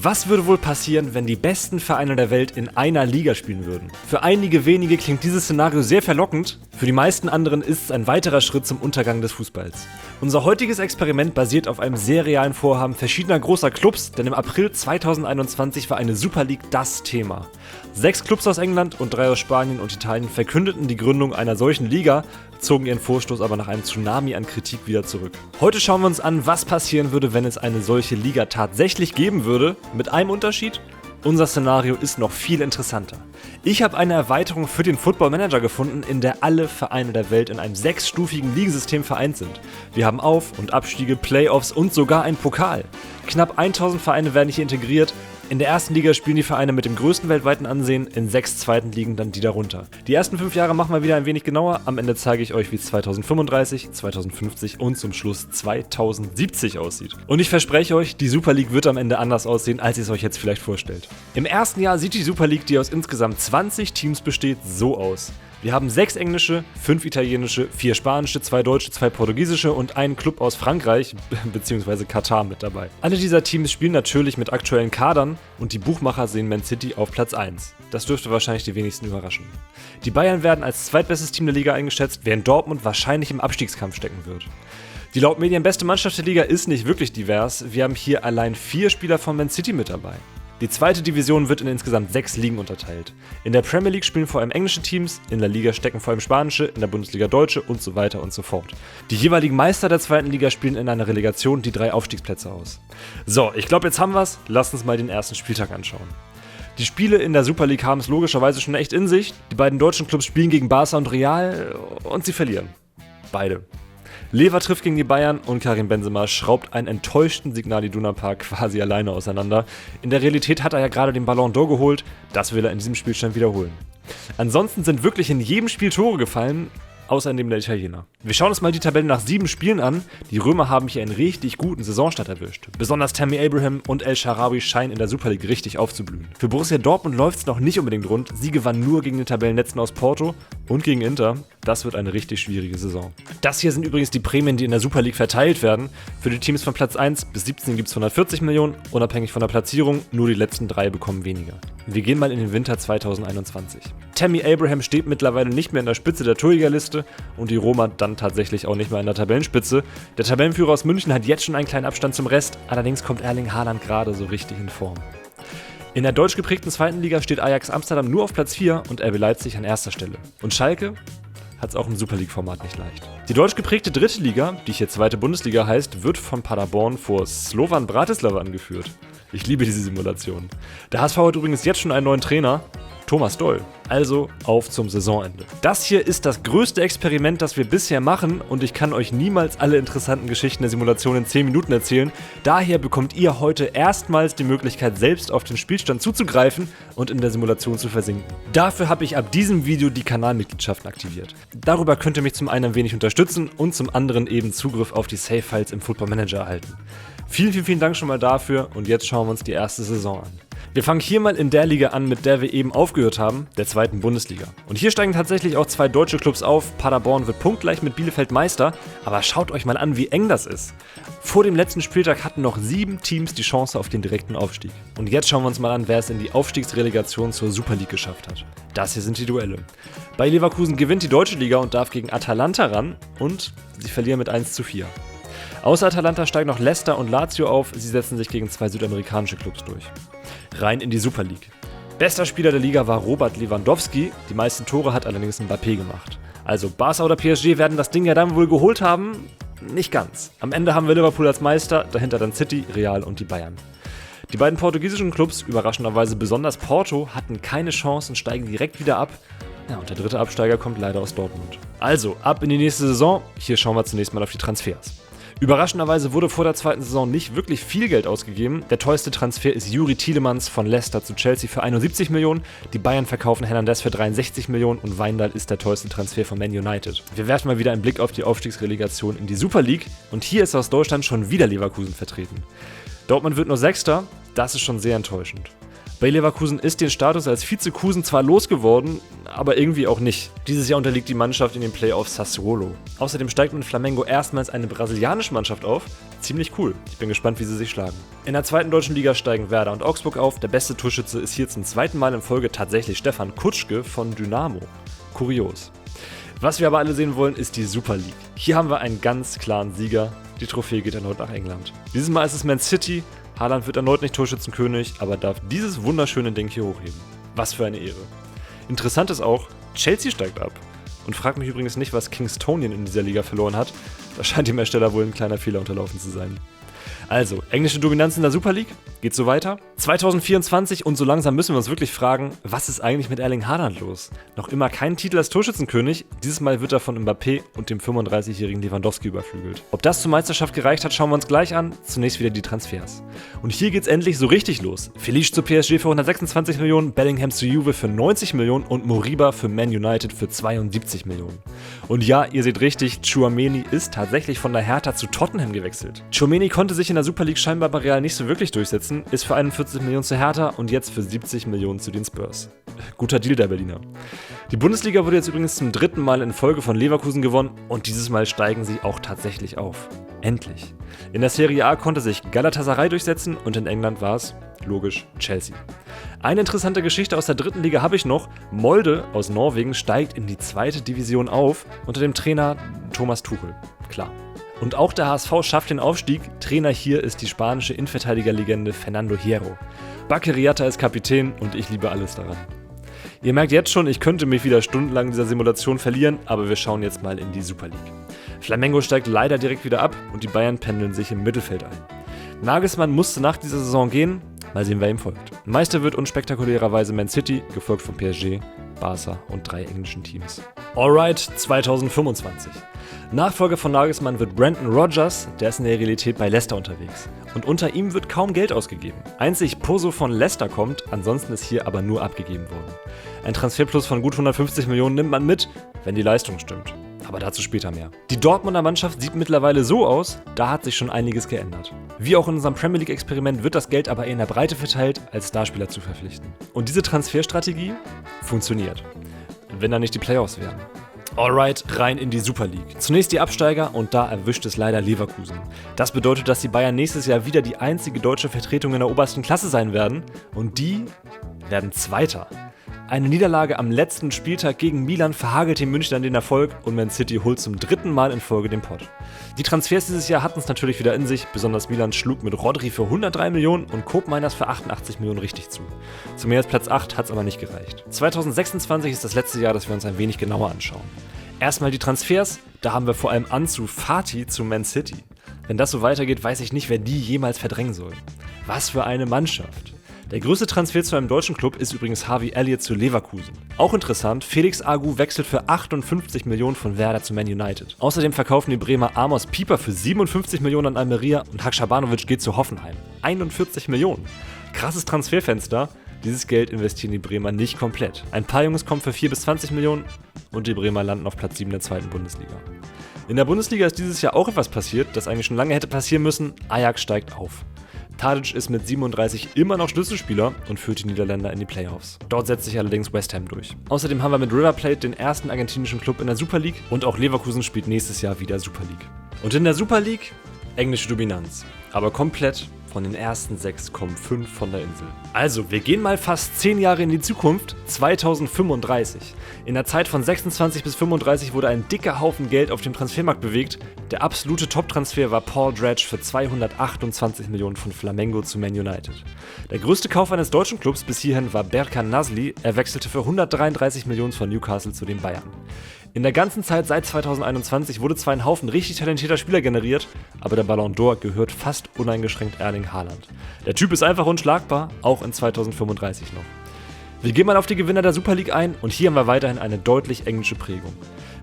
Was würde wohl passieren, wenn die besten Vereine der Welt in einer Liga spielen würden? Für einige wenige klingt dieses Szenario sehr verlockend, für die meisten anderen ist es ein weiterer Schritt zum Untergang des Fußballs. Unser heutiges Experiment basiert auf einem sehr realen Vorhaben verschiedener großer Clubs, denn im April 2021 war eine Super League das Thema. 6 Clubs aus England und 3 aus Spanien und Italien verkündeten die Gründung einer solchen Liga, zogen ihren Vorstoß aber nach einem Tsunami an Kritik wieder zurück. Heute schauen wir uns an, was passieren würde, wenn es eine solche Liga tatsächlich geben würde, mit einem Unterschied: unser Szenario ist noch viel interessanter. Ich habe eine Erweiterung für den Football Manager gefunden, in der alle Vereine der Welt in einem 6-stufigen Ligensystem vereint sind. Wir haben Auf- und Abstiege, Playoffs und sogar einen Pokal. Knapp 1000 Vereine werden hier integriert. In der ersten Liga spielen die Vereine mit dem größten weltweiten Ansehen, in 6 zweiten Ligen dann die darunter. Die ersten 5 Jahre machen wir wieder ein wenig genauer, am Ende zeige ich euch, wie es 2035, 2050 und zum Schluss 2070 aussieht. Und ich verspreche euch, die Super League wird am Ende anders aussehen, als ihr es euch jetzt vielleicht vorstellt. Im ersten Jahr sieht die Super League, die aus insgesamt 20 Teams besteht, so aus. Wir haben 6 englische, 5 italienische, 4 spanische, 2 deutsche, 2 portugiesische und einen Club aus Frankreich bzw. Katar mit dabei. Alle dieser Teams spielen natürlich mit aktuellen Kadern und die Buchmacher sehen Man City auf Platz 1. Das dürfte wahrscheinlich die wenigsten überraschen. Die Bayern werden als zweitbestes Team der Liga eingeschätzt, während Dortmund wahrscheinlich im Abstiegskampf stecken wird. Die laut Medien beste Mannschaft der Liga ist nicht wirklich divers, wir haben hier allein 4 Spieler von Man City mit dabei. Die zweite Division wird in insgesamt 6 Ligen unterteilt. In der Premier League spielen vor allem englische Teams, in der Liga stecken vor allem spanische, in der Bundesliga deutsche und so weiter und so fort. Die jeweiligen Meister der zweiten Liga spielen in einer Relegation die 3 Aufstiegsplätze aus. So, ich glaube, jetzt haben wir's. Lasst uns mal den ersten Spieltag anschauen. Die Spiele in der Super League haben es logischerweise schon echt in sich. Die beiden deutschen Clubs spielen gegen Barca und Real und sie verlieren. Beide. Lever trifft gegen die Bayern und Karim Benzema schraubt einen enttäuschten Signal Iduna Park quasi alleine auseinander. In der Realität hat er ja gerade den Ballon d'Or geholt, das will er in diesem Spielstand wiederholen. Ansonsten sind wirklich in jedem Spiel Tore gefallen, außer in dem der Italiener. Wir schauen uns mal die Tabelle nach 7 Spielen an. Die Römer haben hier einen richtig guten Saisonstart erwischt. Besonders Tammy Abraham und El Shaarawy scheinen in der Super League richtig aufzublühen. Für Borussia Dortmund läuft es noch nicht unbedingt rund. Sie gewannen nur gegen den Tabellenletzten aus Porto und gegen Inter. Das wird eine richtig schwierige Saison. Das hier sind übrigens die Prämien, die in der Super League verteilt werden. Für die Teams von Platz 1 bis 17 gibt es 140 Millionen, unabhängig von der Platzierung, nur die letzten 3 bekommen weniger. Wir gehen mal in den Winter 2021. Tammy Abraham steht mittlerweile nicht mehr in der Spitze der Torjägerliste und die Roma dann tatsächlich auch nicht mehr in der Tabellenspitze. Der Tabellenführer aus München hat jetzt schon einen kleinen Abstand zum Rest, allerdings kommt Erling Haaland gerade so richtig in Form. In der deutsch geprägten zweiten Liga steht Ajax Amsterdam nur auf Platz 4 und RB Leipzig an erster Stelle. Und Schalke hat es auch im Super League-Format nicht leicht. Die deutsch geprägte dritte Liga, die hier zweite Bundesliga heißt, wird von Paderborn vor Slovan Bratislava angeführt. Ich liebe diese Simulation. Der HSV hat übrigens jetzt schon einen neuen Trainer, Thomas Doll. Also auf zum Saisonende. Das hier ist das größte Experiment, das wir bisher machen und ich kann euch niemals alle interessanten Geschichten der Simulation in 10 Minuten erzählen. Daher bekommt ihr heute erstmals die Möglichkeit, selbst auf den Spielstand zuzugreifen und in der Simulation zu versinken. Dafür habe ich ab diesem Video die Kanalmitgliedschaften aktiviert. Darüber könnt ihr mich zum einen ein wenig unterstützen und zum anderen eben Zugriff auf die Save-Files im Football Manager erhalten. Vielen Dank schon mal dafür und jetzt schauen wir uns die erste Saison an. Wir fangen hier mal in der Liga an, mit der wir eben aufgehört haben, der zweiten Bundesliga. Und hier steigen tatsächlich auch 2 deutsche Clubs auf. Paderborn wird punktgleich mit Bielefeld Meister, aber schaut euch mal an, wie eng das ist. Vor dem letzten Spieltag hatten noch 7 Teams die Chance auf den direkten Aufstieg. Und jetzt schauen wir uns mal an, wer es in die Aufstiegsrelegation zur Super League geschafft hat. Das hier sind die Duelle. Bei Leverkusen gewinnt die deutsche Liga und darf gegen Atalanta ran und sie verlieren mit 1:4. Außer Atalanta steigen noch Leicester und Lazio auf, sie setzen sich gegen 2 südamerikanische Clubs durch. Rein in die Super League. Bester Spieler der Liga war Robert Lewandowski, die meisten Tore hat allerdings Mbappé gemacht. Also Barca oder PSG werden das Ding ja dann wohl geholt haben? Nicht ganz. Am Ende haben wir Liverpool als Meister, dahinter dann City, Real und die Bayern. Die beiden portugiesischen Clubs, überraschenderweise besonders Porto, hatten keine Chance und steigen direkt wieder ab. Ja, und der dritte Absteiger kommt leider aus Dortmund. Also, ab in die nächste Saison. Hier schauen wir zunächst mal auf die Transfers. Überraschenderweise wurde vor der zweiten Saison nicht wirklich viel Geld ausgegeben. Der teuerste Transfer ist Juri Tielemans von Leicester zu Chelsea für 71 Millionen. Die Bayern verkaufen Hernandez für 63 Millionen und Wijndal ist der teuerste Transfer von Man United. Wir werfen mal wieder einen Blick auf die Aufstiegsrelegation in die Super League und hier ist aus Deutschland schon wieder Leverkusen vertreten. Dortmund wird nur Sechster, das ist schon sehr enttäuschend. Bayer Leverkusen ist den Status als Vizekusen zwar losgeworden, aber irgendwie auch nicht. Dieses Jahr unterliegt die Mannschaft in den Playoffs Sassuolo. Außerdem steigt mit Flamengo erstmals eine brasilianische Mannschaft auf. Ziemlich cool. Ich bin gespannt, wie sie sich schlagen. In der zweiten deutschen Liga steigen Werder und Augsburg auf. Der beste Torschütze ist hier zum zweiten Mal in Folge tatsächlich Stefan Kutschke von Dynamo. Kurios. Was wir aber alle sehen wollen, ist die Super League. Hier haben wir einen ganz klaren Sieger. Die Trophäe geht erneut nach England. Dieses Mal ist es Man City. Haaland wird erneut nicht Torschützenkönig, aber darf dieses wunderschöne Ding hier hochheben. Was für eine Ehre. Interessant ist auch, Chelsea steigt ab. Und fragt mich übrigens nicht, was Kingstonien in dieser Liga verloren hat. Da scheint dem Ersteller wohl ein kleiner Fehler unterlaufen zu sein. Also, englische Dominanz in der Super League. Geht so weiter. 2024 und so langsam müssen wir uns wirklich fragen, was ist eigentlich mit Erling Haaland los? Noch immer kein Titel als Torschützenkönig. Dieses Mal wird er von Mbappé und dem 35-jährigen Lewandowski überflügelt. Ob das zur Meisterschaft gereicht hat, schauen wir uns gleich an. Zunächst wieder die Transfers. Und hier geht's endlich so richtig los. Felice zu PSG für 126 Millionen, Bellingham zu Juve für 90 Millionen und Moriba für Man United für 72 Millionen. Und ja, ihr seht richtig, Tchouaméni ist tatsächlich von der Hertha zu Tottenham gewechselt. Tchouaméni konnte sich in der Super League scheinbar bei Real nicht so wirklich durchsetzen, ist für 41 Millionen zu Hertha und jetzt für 70 Millionen zu den Spurs. Guter Deal der Berliner. Die Bundesliga wurde jetzt übrigens zum dritten Mal in Folge von Leverkusen gewonnen und dieses Mal steigen sie auch tatsächlich auf. Endlich. In der Serie A konnte sich Galatasaray durchsetzen und in England war es, logisch, Chelsea. Eine interessante Geschichte aus der dritten Liga habe ich noch. Molde aus Norwegen steigt in die zweite Division auf unter dem Trainer Thomas Tuchel. Klar. Und auch der HSV schafft den Aufstieg. Trainer hier ist die spanische Innenverteidigerlegende Fernando Hierro. Bakeriata ist Kapitän und ich liebe alles daran. Ihr merkt jetzt schon, ich könnte mich wieder stundenlang in dieser Simulation verlieren, aber wir schauen jetzt mal in die Super League. Flamengo steigt leider direkt wieder ab und die Bayern pendeln sich im Mittelfeld ein. Nagelsmann musste nach dieser Saison gehen, mal sehen, wer ihm folgt. Meister wird unspektakulärerweise Man City, gefolgt von PSG, Barca und 3 englischen Teams. Alright, 2025. Nachfolger von Nagelsmann wird Brendan Rodgers, der ist in der Realität bei Leicester unterwegs. Und unter ihm wird kaum Geld ausgegeben. Einzig Pozzo von Leicester kommt, ansonsten ist hier aber nur abgegeben worden. Ein Transferplus von gut 150 Millionen nimmt man mit, wenn die Leistung stimmt. Aber dazu später mehr. Die Dortmunder Mannschaft sieht mittlerweile so aus, da hat sich schon einiges geändert. Wie auch in unserem Premier League-Experiment wird das Geld aber eher in der Breite verteilt, als Starspieler zu verpflichten. Und diese Transferstrategie funktioniert. Wenn da nicht die Playoffs wären. Alright, rein in die Super League. Zunächst die Absteiger und da erwischt es leider Leverkusen. Das bedeutet, dass die Bayern nächstes Jahr wieder die einzige deutsche Vertretung in der obersten Klasse sein werden und die werden Zweiter. Eine Niederlage am letzten Spieltag gegen Milan verhagelt den Münchnern den Erfolg und Man City holt zum dritten Mal in Folge den Pott. Die Transfers dieses Jahr hatten es natürlich wieder in sich, besonders Milan schlug mit Rodri für 103 Millionen und Koopmeiners für 88 Millionen richtig zu. Zu mehr als Platz 8 hat es aber nicht gereicht. 2026 ist das letzte Jahr, das wir uns ein wenig genauer anschauen. Erstmal die Transfers, da haben wir vor allem Ansu Fati zu Man City. Wenn das so weitergeht, weiß ich nicht, wer die jemals verdrängen soll. Was für eine Mannschaft. Der größte Transfer zu einem deutschen Club ist übrigens Harvey Elliott zu Leverkusen. Auch interessant, Felix Agu wechselt für 58 Millionen von Werder zu Man United. Außerdem verkaufen die Bremer Amos Pieper für 57 Millionen an Almeria und Haksabanovic geht zu Hoffenheim. 41 Millionen. Krasses Transferfenster. Dieses Geld investieren die Bremer nicht komplett. Ein paar Jungs kommen für 4 bis 20 Millionen und die Bremer landen auf Platz 7 der zweiten Bundesliga. In der Bundesliga ist dieses Jahr auch etwas passiert, das eigentlich schon lange hätte passieren müssen. Ajax steigt auf. Tadic ist mit 37 immer noch Schlüsselspieler und führt die Niederländer in die Playoffs. Dort setzt sich allerdings West Ham durch. Außerdem haben wir mit River Plate den ersten argentinischen Club in der Super League und auch Leverkusen spielt nächstes Jahr wieder Super League. Und in der Super League englische Dominanz, aber komplett von den ersten 6 kommen 5 von der Insel. Also, wir gehen mal fast 10 Jahre in die Zukunft, 2035. In der Zeit von 26 bis 35 wurde ein dicker Haufen Geld auf dem Transfermarkt bewegt. Der absolute Top-Transfer war Paul Dredge für 228 Millionen von Flamengo zu Man United. Der größte Kauf eines deutschen Clubs bis hierhin war Berkan Nazli. Er wechselte für 133 Millionen von Newcastle zu den Bayern. In der ganzen Zeit seit 2021 wurde zwar ein Haufen richtig talentierter Spieler generiert, aber der Ballon d'Or gehört fast uneingeschränkt Erling Haaland. Der Typ ist einfach unschlagbar, auch in 2035 noch. Wir gehen mal auf die Gewinner der Super League ein und hier haben wir weiterhin eine deutlich englische Prägung.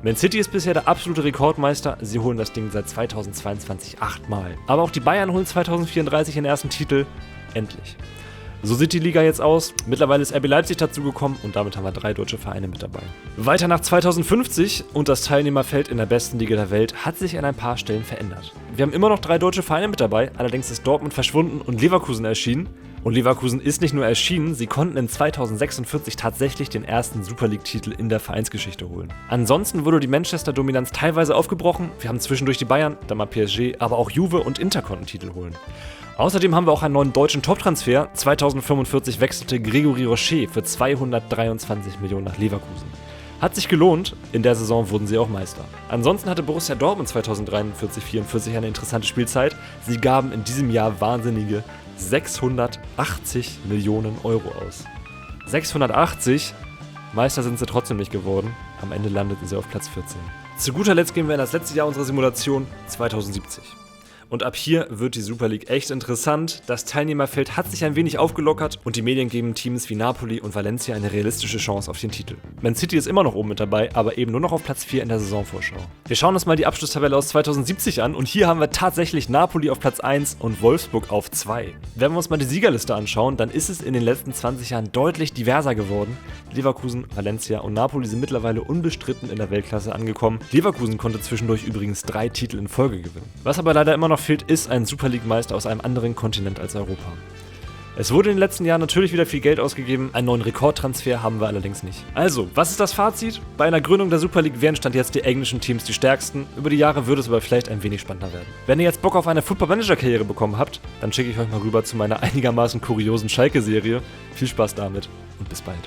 Man City ist bisher der absolute Rekordmeister, sie holen das Ding seit 2022 8-mal. Aber auch die Bayern holen 2034 den ersten Titel, endlich. So sieht die Liga jetzt aus. Mittlerweile ist RB Leipzig dazugekommen und damit haben wir 3 deutsche Vereine mit dabei. Weiter nach 2050 und das Teilnehmerfeld in der besten Liga der Welt hat sich an ein paar Stellen verändert. Wir haben immer noch 3 deutsche Vereine mit dabei, allerdings ist Dortmund verschwunden und Leverkusen erschienen. Und Leverkusen ist nicht nur erschienen, sie konnten in 2046 tatsächlich den ersten Super League-Titel in der Vereinsgeschichte holen. Ansonsten wurde die Manchester-Dominanz teilweise aufgebrochen. Wir haben zwischendurch die Bayern, dann mal PSG, aber auch Juve und Inter konnten Titel holen. Außerdem haben wir auch einen neuen deutschen Top-Transfer. 2045 wechselte Grégory Rocher für 223 Millionen nach Leverkusen. Hat sich gelohnt, in der Saison wurden sie auch Meister. Ansonsten hatte Borussia Dortmund 2043-44 eine interessante Spielzeit. Sie gaben in diesem Jahr wahnsinnige 680 Millionen Euro aus. 680, Meister sind sie trotzdem nicht geworden. Am Ende landeten sie auf Platz 14. Zu guter Letzt gehen wir in das letzte Jahr unserer Simulation, 2070. Und ab hier wird die Super League echt interessant. Das Teilnehmerfeld hat sich ein wenig aufgelockert und die Medien geben Teams wie Napoli und Valencia eine realistische Chance auf den Titel. Man City ist immer noch oben mit dabei, aber eben nur noch auf Platz 4 in der Saisonvorschau. Wir schauen uns mal die Abschlusstabelle aus 2070 an und hier haben wir tatsächlich Napoli auf Platz 1 und Wolfsburg auf 2. Wenn wir uns mal die Siegerliste anschauen, dann ist es in den letzten 20 Jahren deutlich diverser geworden. Leverkusen, Valencia und Napoli sind mittlerweile unbestritten in der Weltklasse angekommen. Leverkusen konnte zwischendurch übrigens 3 Titel in Folge gewinnen. Was aber leider immer noch fehlt, ist ein Super League-Meister aus einem anderen Kontinent als Europa. Es wurde in den letzten Jahren natürlich wieder viel Geld ausgegeben, einen neuen Rekordtransfer haben wir allerdings nicht. Also, was ist das Fazit? Bei einer Gründung der Super League wären Stand jetzt die englischen Teams die stärksten, über die Jahre würde es aber vielleicht ein wenig spannender werden. Wenn ihr jetzt Bock auf eine Football-Manager-Karriere bekommen habt, dann schicke ich euch mal rüber zu meiner einigermaßen kuriosen Schalke-Serie. Viel Spaß damit und bis bald.